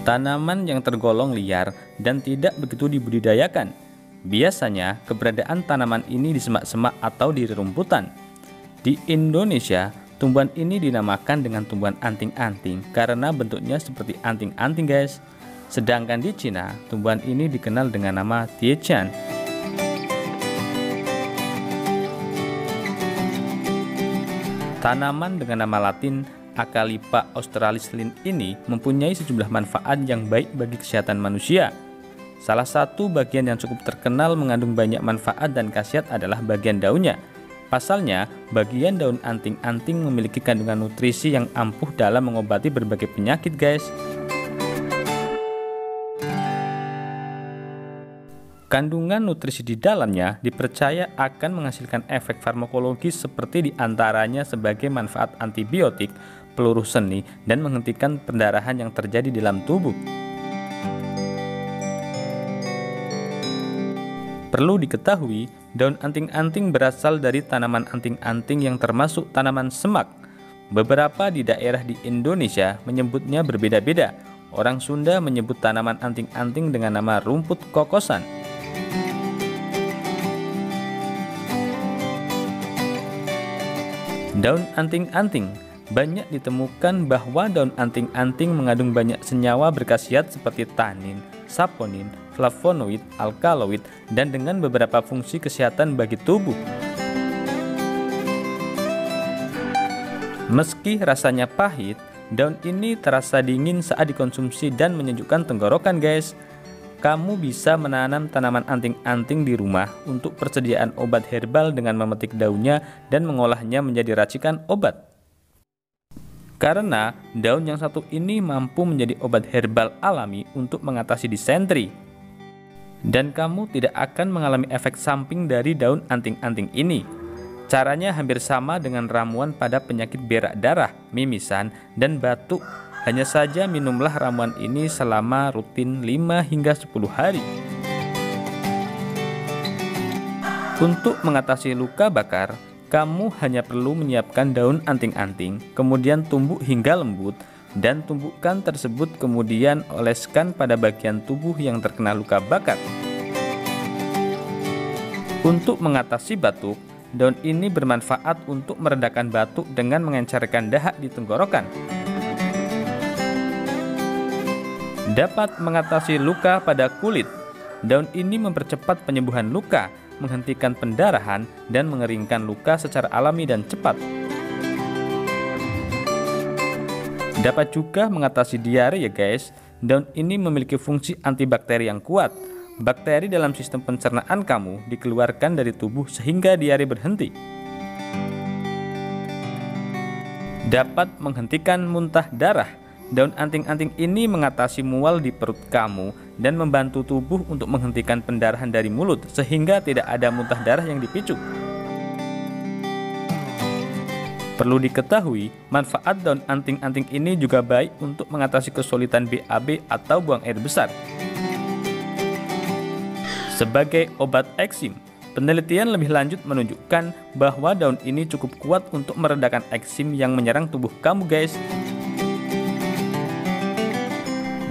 Tanaman yang tergolong liar dan tidak begitu dibudidayakan. Biasanya keberadaan tanaman ini di semak-semak atau di rerumputan. Di Indonesia, tumbuhan ini dinamakan dengan tumbuhan anting-anting karena bentuknya seperti anting-anting guys. Sedangkan di Cina, tumbuhan ini dikenal dengan nama Tiechan. Tanaman dengan nama latin Acalypha australis Linn ini mempunyai sejumlah manfaat yang baik bagi kesehatan manusia. Salah satu bagian yang cukup terkenal mengandung banyak manfaat dan khasiat adalah bagian daunnya. Pasalnya, bagian daun anting-anting memiliki kandungan nutrisi yang ampuh dalam mengobati berbagai penyakit guys. Kandungan nutrisi di dalamnya dipercaya akan menghasilkan efek farmakologis seperti diantaranya sebagai manfaat antibiotik, peluru seni, dan menghentikan pendarahan yang terjadi di dalam tubuh. Perlu diketahui, daun anting-anting berasal dari tanaman anting-anting yang termasuk tanaman semak. Beberapa di daerah di Indonesia menyebutnya berbeda-beda. Orang Sunda menyebut tanaman anting-anting dengan nama rumput kokosan. Daun anting-anting. Banyak ditemukan bahwa daun anting-anting mengandung banyak senyawa berkhasiat seperti tanin, saponin, flavonoid, alkaloid, dan dengan beberapa fungsi kesehatan bagi tubuh. Meski rasanya pahit, daun ini terasa dingin saat dikonsumsi dan menyejukkan tenggorokan guys. Kamu bisa menanam tanaman anting-anting di rumah untuk persediaan obat herbal dengan memetik daunnya dan mengolahnya menjadi racikan obat. Karena daun yang satu ini mampu menjadi obat herbal alami untuk mengatasi disentri. Dan kamu tidak akan mengalami efek samping dari daun anting-anting ini. Caranya hampir sama dengan ramuan pada penyakit berak darah, mimisan, dan batuk. Hanya saja minumlah ramuan ini selama rutin 5 hingga 10 hari. Untuk mengatasi luka bakar, kamu hanya perlu menyiapkan daun anting-anting, kemudian tumbuk hingga lembut, dan tumbukkan tersebut kemudian oleskan pada bagian tubuh yang terkena luka bakar. Untuk mengatasi batuk, daun ini bermanfaat untuk meredakan batuk dengan mengencerkan dahak di tenggorokan. Dapat mengatasi luka pada kulit. Daun ini mempercepat penyembuhan luka, menghentikan pendarahan, dan mengeringkan luka secara alami dan cepat. Dapat juga mengatasi diare ya guys. Daun ini memiliki fungsi antibakteri yang kuat. Bakteri dalam sistem pencernaan kamu dikeluarkan dari tubuh sehingga diare berhenti. Dapat menghentikan muntah darah. Daun anting-anting ini mengatasi mual di perut kamu dan membantu tubuh untuk menghentikan pendarahan dari mulut sehingga tidak ada muntah darah yang dipicu. Perlu diketahui, manfaat daun anting-anting ini juga baik untuk mengatasi kesulitan BAB atau buang air besar. Sebagai obat eksim, penelitian lebih lanjut menunjukkan bahwa daun ini cukup kuat untuk meredakan eksim yang menyerang tubuh kamu guys.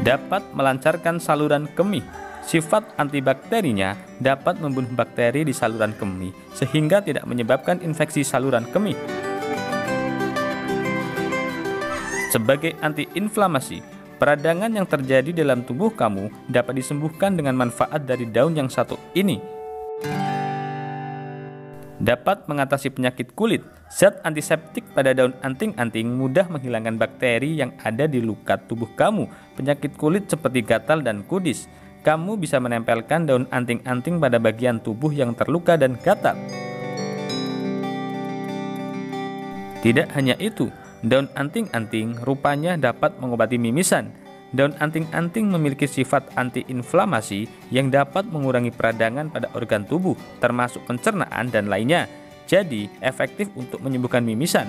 Dapat melancarkan saluran kemih. Sifat antibakterinya dapat membunuh bakteri di saluran kemih sehingga tidak menyebabkan infeksi saluran kemih. Sebagai antiinflamasi, peradangan yang terjadi dalam tubuh kamu dapat disembuhkan dengan manfaat dari daun yang satu ini. Dapat mengatasi penyakit kulit. Zat antiseptik pada daun anting-anting mudah menghilangkan bakteri yang ada di luka tubuh kamu, penyakit kulit seperti gatal dan kudis. Kamu bisa menempelkan daun anting-anting pada bagian tubuh yang terluka dan gatal. Tidak hanya itu, daun anting-anting rupanya dapat mengobati mimisan. Daun anting-anting memiliki sifat antiinflamasi yang dapat mengurangi peradangan pada organ tubuh, termasuk pencernaan dan lainnya. Jadi, efektif untuk menyembuhkan mimisan.